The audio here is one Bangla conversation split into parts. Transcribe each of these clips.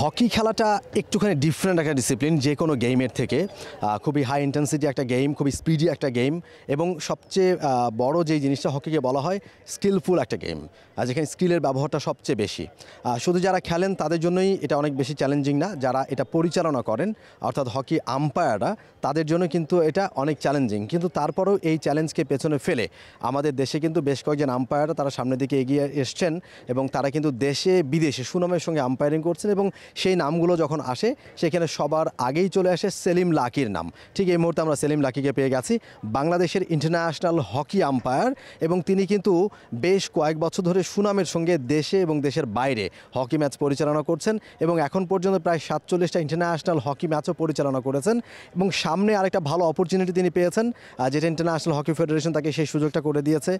হকি খেলাটা একটুখানি ডিফারেন্ট একটা ডিসিপ্লিন যে কোনো গেমের থেকে। খুবই হাই ইন্টেন্সিটি একটা গেম, খুবই স্পিডি একটা গেম এবং সবচেয়ে বড় যেই জিনিসটা হকিকে বলা হয় স্কিলফুল একটা গেম, যেখানে স্কিলের ব্যবহারটা সবচেয়ে বেশি। শুধু যারা খেলেন তাদের জন্যই এটা অনেক বেশি চ্যালেঞ্জিং না, যারা এটা পরিচালনা করেন অর্থাৎ হকি আম্পায়াররা তাদের জন্য কিন্তু এটা অনেক চ্যালেঞ্জিং। কিন্তু তারপরেও এই চ্যালেঞ্জকে পেছনে ফেলে আমাদের দেশে কিন্তু বেশ কয়েকজন আম্পায়াররা তারা সামনের দিকে এগিয়ে এসছেন এবং তারা কিন্তু দেশে বিদেশে সুনামের সঙ্গে আম্পায়ারিং করছেন এবং সেই নামগুলো যখন আসে সেখানে সবার আগেই চলে আসে সেলিম লাকির নাম। ঠিক এই মুহূর্তে আমরা সেলিম লাকিকে পেয়ে গেছি, বাংলাদেশের ইন্টারন্যাশনাল হকি আম্পায়ার, এবং তিনি কিন্তু বেশ কয়েক বছর ধরে সুনামের সঙ্গে দেশে এবং দেশের বাইরে হকি ম্যাচ পরিচালনা করছেন এবং এখন পর্যন্ত প্রায় 47টা ইন্টারন্যাশনাল হকি ম্যাচও পরিচালনা করেছেন এবং সামনে আরেকটা ভালো অপরচুনিটি তিনি পেয়েছেন, যেটা ইন্টারন্যাশনাল হকি ফেডারেশন তাকে সেই সুযোগটা করে দিয়েছে,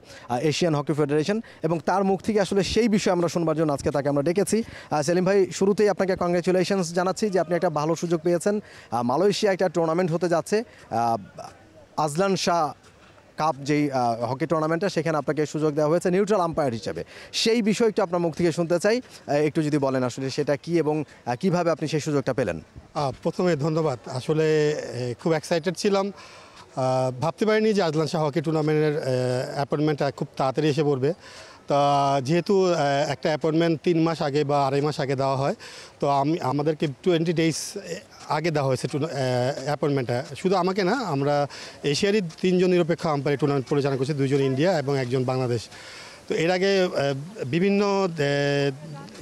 এশিয়ান হকি ফেডারেশন, এবং তার মুখ থেকে আসলে সেই বিষয়ে আমরা শুনবার জন্য আজকে তাকে আমরা ডেকেছি। সেলিম ভাই, শুরুতেই আপনাকে কংগ্রেচুলেশনস জানাচ্ছি যে আপনি একটা ভালো সুযোগ পেয়েছেন। মালয়েশিয়া একটা টুর্নামেন্ট হতে যাচ্ছে, আজলান শাহ কাপ যেই হকি টুর্নামেন্টটা, সেখানে আপনাকে সুযোগ দেওয়া হয়েছে নিউট্রাল আম্পায়ার হিসেবে। সেই বিষয় একটু আপনার মুখ থেকে শুনতে চাই, একটু যদি বলেন আসলে সেটা কি এবং কিভাবে আপনি সেই সুযোগটা পেলেন। প্রথমে ধন্যবাদ। আসলে খুব এক্সাইটেড ছিলাম, ভাবতে পারিনি যে আজলান শাহ হকি টুর্নামেন্টের অ্যাপয়েন্টমেন্টটা খুব তাড়াতাড়ি এসে পড়বে। তা যেহেতু একটা অ্যাপয়েন্টমেন্ট 3 মাস আগে বা 2.5 মাস আগে দেওয়া হয়, তো আমাদেরকে 20 ডেজ আগে দেওয়া হয়েছে অ্যাপয়েন্টমেন্টটা। শুধু আমাকে না, আমরা এশিয়ারই 3 জন নিরপেক্ষ আম্পায়ার টুর্নামেন্ট পরিচালনা করছি, 2 জন ইন্ডিয়া এবং 1 জন বাংলাদেশ। তো এর আগে বিভিন্ন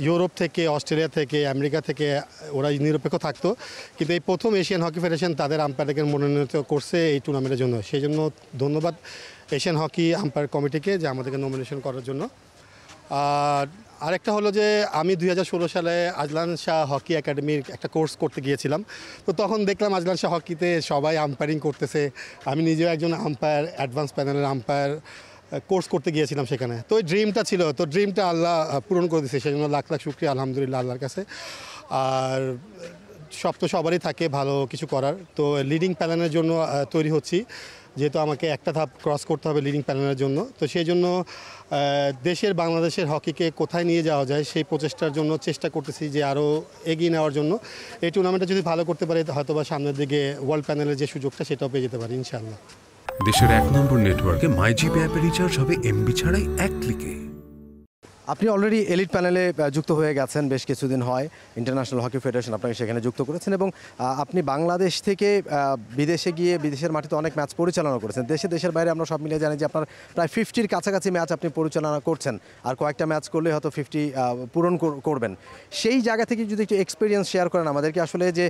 ইউরোপ থেকে, অস্ট্রেলিয়া থেকে, আমেরিকা থেকে ওরা নিরপেক্ষ থাকতো, কিন্তু এই প্রথম এশিয়ান হকি ফেডারেশন তাদের আম্পায়ারকে মনোনীত করছে এই টুর্নামেন্টের জন্য। সেই জন্য ধন্যবাদ এশিয়ান হকি আম্পায়ার কমিটিকে যে আমাদেরকে নমিনেশন করার জন্য। আর আরেকটা হলো যে আমি 2016 সালে আজলান শাহ হকি একাডেমির একটা কোর্স করতে গিয়েছিলাম। তো তখন দেখলাম আজলান শাহ হকিতে সবাই আম্পায়ারিং করতেছে, আমি নিজেও একজন আম্পায়ার, অ্যাডভান্স প্যানেলের আম্পায়ার কোর্স করতে গিয়েছিলাম সেখানে। তো ওই ড্রিমটা ছিল, তো ড্রিমটা আল্লাহ পূরণ করে দিয়েছে, সেই জন্য লাখ লাখ শুকরিয়া আলহামদুলিল্লাহ আল্লাহর কাছে। আর সব তো সবারই থাকে ভালো কিছু করার, তো লিডিং প্যানেলের জন্য তৈরি হচ্ছি, যেহেতু আমাকে একটা ধাপ ক্রস করতে হবে লিডিং প্যানেলের জন্য। তো সেই জন্য দেশের বাংলাদেশের হকিকে কোথায় নিয়ে যাওয়া যায় সেই প্রচেষ্টার জন্য চেষ্টা করতেছি যে আরও এগিয়ে নেওয়ার জন্য। এই টুর্নামেন্টটা যদি ভালো করতে পারি হয়তো বা সামনের দিকে ওয়ার্ল্ড প্যানেলের যে সুযোগটা সেটাও পেয়ে যেতে পারি ইনশাআল্লাহ। দেশের 1 নম্বর নেটওয়ার্কে মাইজিপি অ্যাপে রিচার্জ হবে এমবি ছাড়াই 1 ক্লিকে। আপনি অলরেডি এলিট প্যানেলে যুক্ত হয়ে গেছেন, বেশ কিছুদিন হয় ইন্টারন্যাশনাল হকি ফেডারেশন আপনাকে সেখানে যুক্ত করেছেন এবং আপনি বাংলাদেশ থেকে বিদেশে গিয়ে বিদেশের মাটিতে অনেক ম্যাচ পরিচালনা করেছেন। দেশের বাইরে আমরা সব মিলিয়ে জানি যে আপনার প্রায় 50-র কাছাকাছি ম্যাচ আপনি পরিচালনা করছেন, আর কয়েকটা ম্যাচ করলে হয়তো 50 পূরণ করবেন। সেই জায়গা থেকে যদি একটু এক্সপিরিয়েন্স শেয়ার করেন আমাদেরকে, আসলে যে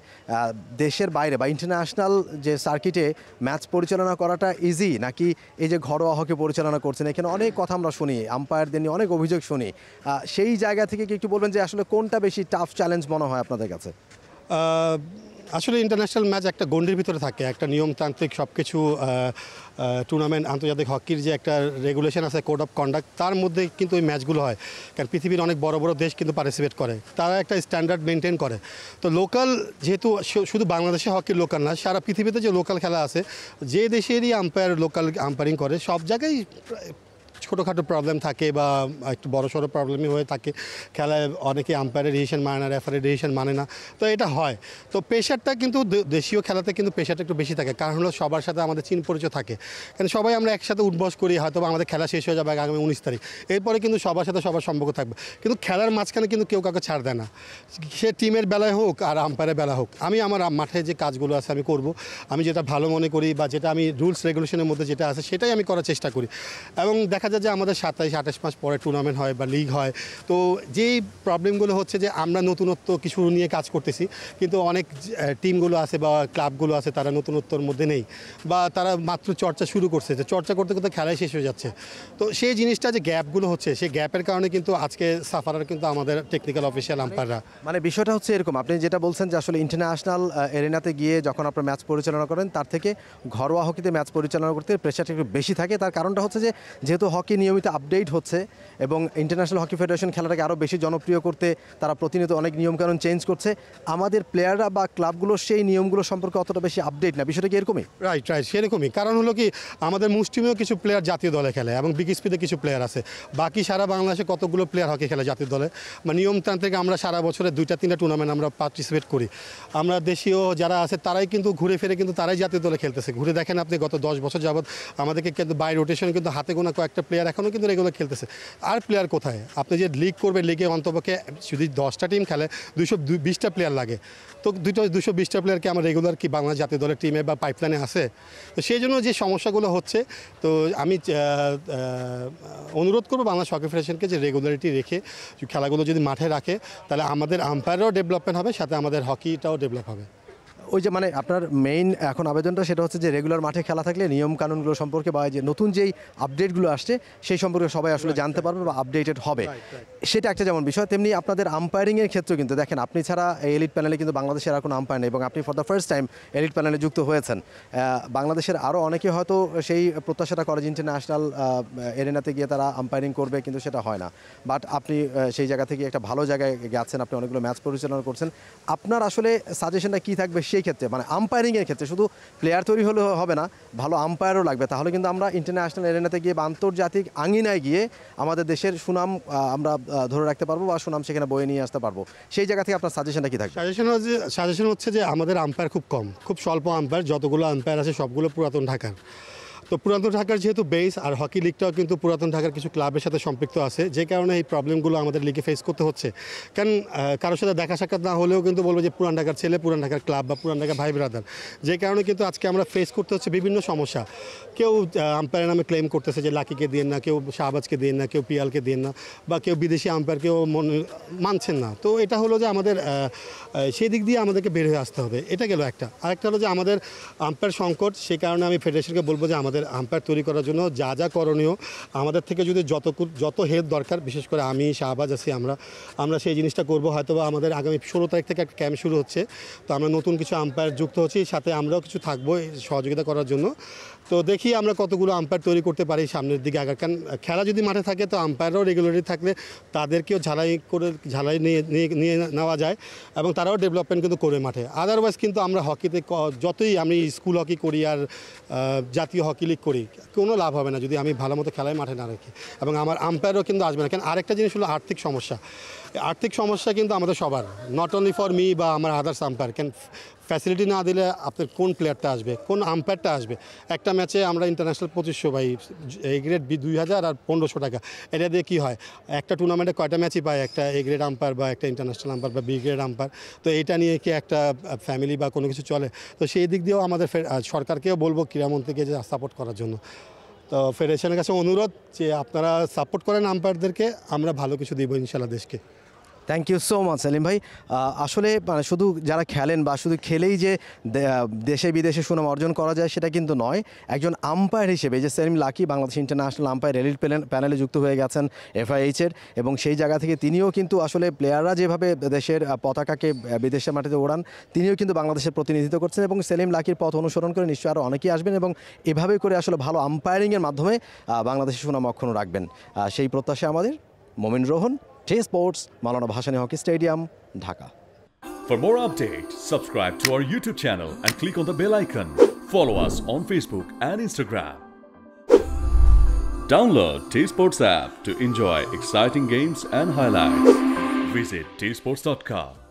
দেশের বাইরে বা ইন্টারন্যাশনাল যে সার্কিটে ম্যাচ পরিচালনা করাটা ইজি, নাকি এই যে ঘরোয়া হকি পরিচালনা করছেন এখানে অনেক কথা আমরা শুনি, আম্পায়ারদের নিয়ে অনেক অভিযোগ শুনি, সেই জায়গা থেকে কি একটু বলবেন যে আসলে কোনটা বেশি টাফ চ্যালেঞ্জ মনে হয় আপনাদের কাছে? আসলে ইন্টারন্যাশনাল ম্যাচ একটা গণ্ডির ভিতরে থাকে, একটা নিয়মতান্ত্রিক সব কিছু টুর্নামেন্ট, আন্তর্জাতিক হকির যে একটা রেগুলেশন আছে, কোড অফ কন্ডাক্ট, তার মধ্যে কিন্তু ওই ম্যাচগুলো হয়। কারণ পৃথিবীর অনেক বড় বড় দেশ কিন্তু পার্টিসিপেট করে, তারা একটা স্ট্যান্ডার্ড মেনটেন করে। তো লোকাল, যেহেতু শুধু বাংলাদেশে হকির লোকাল না, সারা পৃথিবীতে যে লোকাল খেলা আছে, যে দেশেরই আম্পায়ার লোকাল আম্পায়ারিং করে সব জায়গায় ছোটোখাটো প্রবলেম থাকে বা একটু বড়সড় প্রবলেমই হয়ে থাকে। খেলায় অনেকে আম্পায়ারের ডিসিশন মানে না, রেফারির ডিসিশন মানে না, তো এটা হয়। তো প্রেশারটা কিন্তু দেশীয় খেলাতে কিন্তু প্রেশারটা একটু বেশি থাকে, কারণ হলো সবার সাথে আমাদের চিন পরিচয় থাকে। কারণ সবাই আমরা একসাথে উঠবস করি, হয়তো আমাদের খেলা শেষ হয়ে যাবে আগামী 19 তারিখ, এরপরে কিন্তু সবার সাথে সবার সম্পর্ক থাকবে। কিন্তু খেলার মাঝখানে কিন্তু কেউ কাউকে ছাড় দেয় না, সে টিমের বেলায় হোক আর আম্পায়ারের বেলা হোক। আমি আমার মাঠে যে কাজগুলো আছে আমি করব, আমি যেটা ভালো মনে করি বা যেটা আমি রুলস রেগুলেশনের মধ্যে যেটা আছে সেটাই আমি করার চেষ্টা করি। এবং দেখা যায় যে আমাদের 27-28 মাস পরে টুর্নামেন্ট হয় বা লিগ হয়। তো যেই প্রবলেমগুলো হচ্ছে যে আমরা নতুনত্ব কিছু নিয়ে কাজ করতেছি, কিন্তু অনেক টিমগুলো আছে বা ক্লাবগুলো আছে তারা নতুনত্বর মধ্যে নেই, বা তারা মাত্র চর্চা শুরু করছে, যে চর্চা করতে করতে খেলাই শেষ হয়ে যাচ্ছে। তো সেই জিনিসটা যে গ্যাপগুলো হচ্ছে, সেই গ্যাপের কারণে কিন্তু আজকে সাফারার কিন্তু আমাদের টেকনিক্যাল অফিসিয়াল আম্পায়াররা। মানে বিষয়টা হচ্ছে এরকম, আপনি যেটা বলছেন যে আসলে ইন্টারন্যাশনাল এরিনাতে গিয়ে যখন আপনার ম্যাচ পরিচালনা করেন তার থেকে ঘরোয়া হকিতে ম্যাচ পরিচালনা করতে প্রেশারটা একটু বেশি থাকে। তার কারণটা হচ্ছে যে যেহেতু হকি হকি নিয়মিত আপডেট হচ্ছে এবং ইন্টারন্যাশনাল হকি ফেডারেশন খেলাটাকে আরও বেশি জনপ্রিয় করতে তারা প্রতিনিয়ত অনেক নিয়মকানুন চেঞ্জ করছে, আমাদের প্লেয়াররা বা ক্লাবগুলো সেই নিয়মগুলো সম্পর্কে অতটা বেশি আপডেট না, বিষয়টা কি এরকমই? রাইট সেরকমই। কারণ হলো কি, আমাদের মুষ্টিমেয় কিছু প্লেয়ার জাতীয় দলে খেলে এবং বিগ স্পিডে কিছু প্লেয়ার আছে, বাকি সারা বাংলাদেশে কতগুলো প্লেয়ার হকি খেলে জাতীয় দলে। বা নিয়মতান্ত্রিক আমরা সারা বছরে 2-3টা টুর্নামেন্ট আমরা পার্টিসিপেট করি। আমরা দেশীয় যারা আছে তারাই কিন্তু ঘুরে ফিরে কিন্তু তারাই জাতীয় দলে খেলতেছে। ঘুরে দেখেন আপনি, গত 10 বছর যাবত আমাদেরকে কিন্তু বাই রোটেশন কিন্তু হাতে গোনা কয়েকটা প্লেয়ার এখনও কিন্তু রেগুলার খেলতেছে। আর প্লেয়ার কোথায়? আপনি যে লিগ করবে, লিগে অন্তপক্ষে যদি 10টা টিম খেলে 220টা প্লেয়ার লাগে। তো 220টা প্লেয়ারকে আমার রেগুলার কি বাংলা জাতীয় দলের টিমে বা পাইপলাইনে আছে? তো সেই জন্য যে সমস্যাগুলো হচ্ছে, তো আমি অনুরোধ করবো বাংলাদেশ হকি ফেডারেশনকে যে রেগুলারিটি রেখে খেলাগুলো যদি মাঠে রাখে, তাহলে আমাদের আম্পায়ারও ডেভেলপমেন্ট হবে, সাথে আমাদের হকিটাও ডেভেলপ হবে। ওই যে মানে আপনার মেইন এখন আবেদনটা সেটা হচ্ছে যে রেগুলার মাঠে খেলা থাকলে নিয়ম কানুনগুলো সম্পর্কে বা যে নতুন যেই আপডেটগুলো আসছে সেই সম্পর্কে সবাই আসলে জানতে পারবে বা আপডেটেড হবে, সেটা একটা যেমন বিষয়। তেমনি আপনাদের আম্পায়ারিংয়ের ক্ষেত্রেও কিন্তু দেখেন, আপনি ছাড়া এলিট প্যানেলে কিন্তু বাংলাদেশের আর কোনো আম্পায়ার নেই এবং আপনি for the first time elite প্যানেলে যুক্ত হয়েছেন। বাংলাদেশের আরও অনেকে হয়তো সেই প্রত্যাশাটা করে যে ইন্টারন্যাশনাল এরিনাতে গিয়ে তারা আম্পায়ারিং করবে, কিন্তু সেটা হয় না। বাট আপনি সেই জায়গা থেকে একটা ভালো জায়গায় গেছেন, আপনি অনেকগুলো ম্যাচ পরিচালনা করছেন। আপনার আসলে সাজেশনটা কী থাকবে সেই ক্ষেত্রে, মানে আম্পায়ারিংয়ের ক্ষেত্রে? শুধু প্লেয়ার তৈরি হলে হবে না, ভালো আম্পায়ারও লাগবে, তাহলে কিন্তু আমরা ইন্টারন্যাশনাল এরিনাতে গিয়ে বা আন্তর্জাতিক আঙিনায় গিয়ে আমাদের দেশের সুনাম আমরা ধরে রাখতে পারবো বা সুনাম সেখানে বয়ে নিয়ে আসতে পারবো। সেই জায়গা থেকে আপনার সাজেশনটা কী থাকবে? সাজেশন হচ্ছে যে আমাদের আম্পায়ার খুব কম, খুব স্বল্প আম্পায়ার। যতগুলো আম্পায়ার আছে সবগুলো পুরাতন ঢাকার। তো পুরাতন ঢাকার যেহেতু বেস, আর হকি লিগটাও কিন্তু পুরাতন ঢাকার কিছু ক্লাবের সাথে সম্পৃক্ত আছে, যে কারণে এই প্রবলেমগুলো আমাদের লিগে ফেস করতে হচ্ছে। কারণ কারোর সাথে দেখা সাক্ষাৎ না হলেও কিন্তু বলবো যে পুরান ঢাকার ছেলে, পুরান ঢাকার ক্লাব বা পুরান ঢাকার ভাই ব্রাদার, যে কারণে কিন্তু আজকে আমরা ফেস করতে হচ্ছে বিভিন্ন সমস্যা। কেউ আম্পায়ারের নামে ক্লেম করতেছে যে লাকিকে দিন না, কেউ শাহবাজকে দিন না, কেউ পিয়ালকে দিন না, বা কেউ বিদেশি আম্পায়ারকেও মানছেন না। তো এটা হলো যে আমাদের সেই দিক দিয়ে আমাদেরকে বের হয়ে আসতে হবে। এটা গেল একটা। আরেকটা হলো যে আমাদের আম্পায়ার সংকট। সেই কারণে আমি ফেডারেশনকে বলবো যে আমাদের আম্পায়ার তৈরি করার জন্য যা যা করণীয়, আমাদের থেকে যদি যত হেল্প দরকার, বিশেষ করে আমি, শাহবাজ আছি, আমরা সেই জিনিসটা করবো। হয়তো আমাদের আগামী 16 তারিখ থেকে একটা ক্যাম্প শুরু হচ্ছে, তো আমরা নতুন কিছু আম্পায়ার যুক্ত হচ্ছি, সাথে আমরাও কিছু থাকবো সহযোগিতা করার জন্য। তো দেখি আমরা কতগুলো আম্পায়ার তৈরি করতে পারি সামনের দিকে আগার। কারণ খেলা যদি মাঠে থাকে, তো আম্পায়াররাও রেগুলারলি থাকলে তাদেরকেও ঝালাই নিয়ে নেওয়া যায় এবং তারাও ডেভেলপমেন্ট কিন্তু করে মাঠে। আদারওয়াইজ কিন্তু আমরা হকিতে যতই আমি স্কুল হকি করি আর জাতীয় হকি লিগ করি, কোনো লাভ হবে না যদি আমি ভালো মতো খেলায় মাঠে না রাখি, এবং আমার আম্পায়ারও কিন্তু আসবে না। কারণ আরেকটা জিনিস হলো আর্থিক সমস্যা। আর্থিক সমস্যা কিন্তু আমাদের সবার, নট অনলি ফর মি বা আমার আদার্স আম্পায়ার। কেন ফ্যাসিলিটি না দিলে আপনার কোন প্লেয়ারটা আসবে, কোন আম্পায়ারটা আসবে? একটা ম্যাচে আমরা ইন্টারন্যাশনাল 2500 ভাই, এ গ্রেড 2000 আর 1500 টাকা, এটা দিয়ে কী হয়? একটা টুর্নামেন্টে কয়টা ম্যাচই পায় একটা এ গ্রেড আম্পায়ার বা একটা ইন্টারন্যাশনাল আম্পায়ার বা বি গ্রেড আম্পায়ার? তো এইটা নিয়ে কি একটা ফ্যামিলি বা কোনো কিছু চলে? তো সেই দিক দিয়েও আমাদের সরকারকেও বলবো, ক্রীড়ামন্ত্রীকে যে সাপোর্ট করার জন্য। তো ফেডারেশনের কাছে অনুরোধ যে আপনারা সাপোর্ট করেন আম্পায়ারদেরকে, আমরা ভালো কিছু দিব ইনশাল্লাহ দেশকে। Thank you so much Selim ভাই। আসলে মানে শুধু যারা খেলেন বা শুধু খেলেই যে দেশে বিদেশে সুনাম অর্জন করা যায় সেটা কিন্তু নয়। একজন আম্পায়ার হিসেবে যে Selim Lucky Bangladesh international umpire elite প্যানেলে যুক্ত হয়ে গেছেন FIH-এর, এবং সেই জায়গা থেকে তিনিও কিন্তু আসলে প্লেয়াররা যেভাবে দেশের পতাকাকে বিদেশের মাটিতে ওড়ান, তিনিও কিন্তু বাংলাদেশের প্রতিনিধিত্ব করছেন এবং সেলিম লাকির পথ অনুসরণ করে নিশ্চয়ই আরও অনেকেই আসবেন এবং এভাবে করে আসলে ভালো আম্পায়ারিংয়ের মাধ্যমে বাংলাদেশের সুনাম অক্ষুণ্ণ রাখবেন, সেই প্রত্যাশা আমাদের। মোমিন Rohan, J Sports, Maulana Bhashani Hockey Stadium, Dhaka. For more updates, subscribe to our YouTube channel and click on the bell icon. Follow us on Facebook and Instagram. Download T Sports app to enjoy exciting games and highlights. Visit tsports.com.